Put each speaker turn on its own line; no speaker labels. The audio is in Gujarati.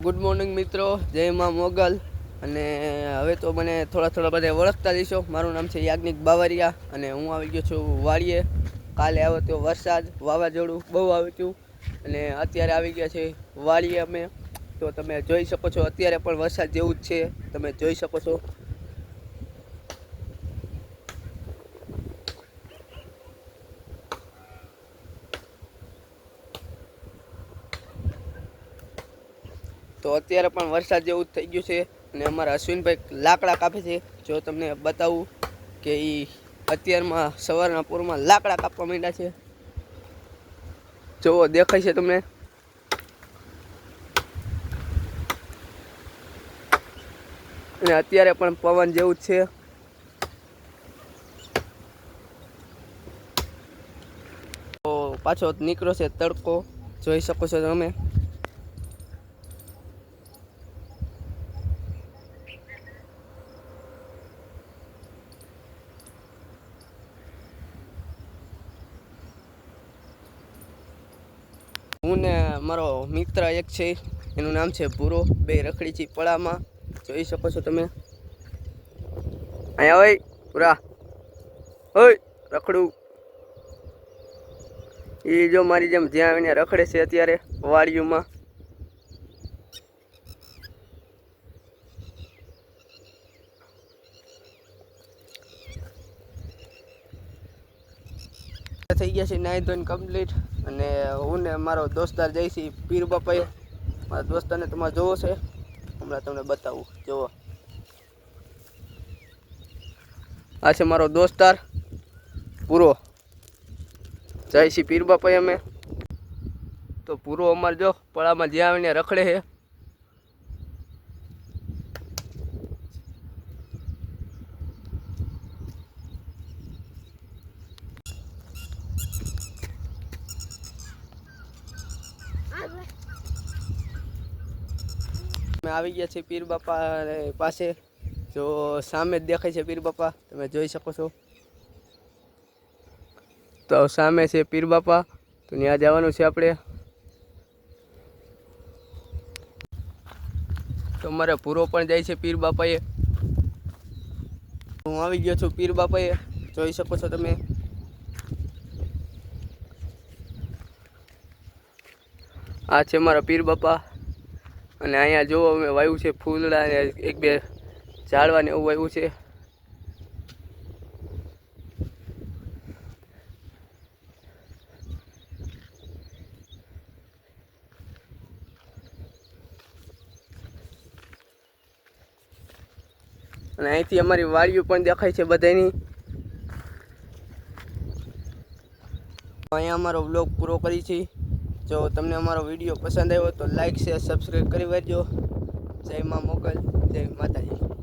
ગુડ મોર્નિંગ મિત્રો, જય માં મોગલ. અને હવે તો મને થોડા બધા ઓળખતા જઈશો. મારું નામ છે યાજ્ઞિક બાવરિયા અને હું આવી ગયો છું વાડીએ. કાલે આવ્યો તો વરસાદ, વાવાઝોડું બહુ આવ્યું હતું અને અત્યારે આવી ગયા છે વાડીએ અમે. તો તમે જોઈ શકો છો, અત્યારે પણ વરસાદ જેવું જ છે, તમે જોઈ શકો છો. તો અત્યારે પણ વરસાદ જેવું જ થઈ ગયું છે અને અમારા અશ્વિનભાઈ લાકડા કાપે છે. જો તમને બતાવું કે એ અત્યારમાં સવારના પૂરમાં લાકડા કાપવા માંડ્યા છે. જો દેખાય છે તમને. અને અત્યારે પણ પવન જેવું જ છે. તો પાછો નીકળ્યો છે તડકો, જોઈ શકો છો તમે. હું ને મારો મિત્ર એક છે, એનું નામ છે ભૂરો. બે રખડી છે પડામાં, જોઈ શકો છો તમે. અહીંયા હોય પૂરા, હોય રખડું. એ જો મારી જેમ જ્યાં આવીને રખડે છે અત્યારે વાડીઓમાં. થઈ ગયા છે નાઈ ધોઈને કમ્પ્લીટ. અને હું ને મારો દોસ્તાર જઈ છે પીર બાપાએ. મારા દોસ્તારને તમારે જોવો છે, હમણાં તમને બતાવું. જોવો, આ છે મારો દોસ્તાર પૂરો. જય શ્રી પીર બાપાએ અમે. તો પૂરો અમારે જો પડામાં જ્યાં આવીને રખડે છે. અમે આવી ગયા છીએ પીર બાપા પાસે. જો સામે જ દેખાય છે પીર બાપા, તમે જોઈ શકો છો. તો સામે છે પીર બાપા, તો ત્યાં જવાનું છે આપણે. તો મારે પૂરો પણ જાય છે પીર બાપાએ. હું આવી ગયો છું પીર બાપાએ, જોઈ શકો છો તમે. આ છે મારા પીર બાપા. અને અહીંયા જોવો અમે વાવ્યું છે ફૂલડા ને એક બે ઝાડવા ને એવું વાવ્યું છે. અને અહીંથી અમારી વાડીઓ પણ દેખાય છે બધાની. અહીંયા અમારો વ્લોગ પૂરો કરી છે. જો તમને અમારો વિડીયો પસંદ આવ્યો તો લાઈક શેર સબસ્ક્રાઈબ કરી દેજો. જય માં મોગલ, જય માતાજી.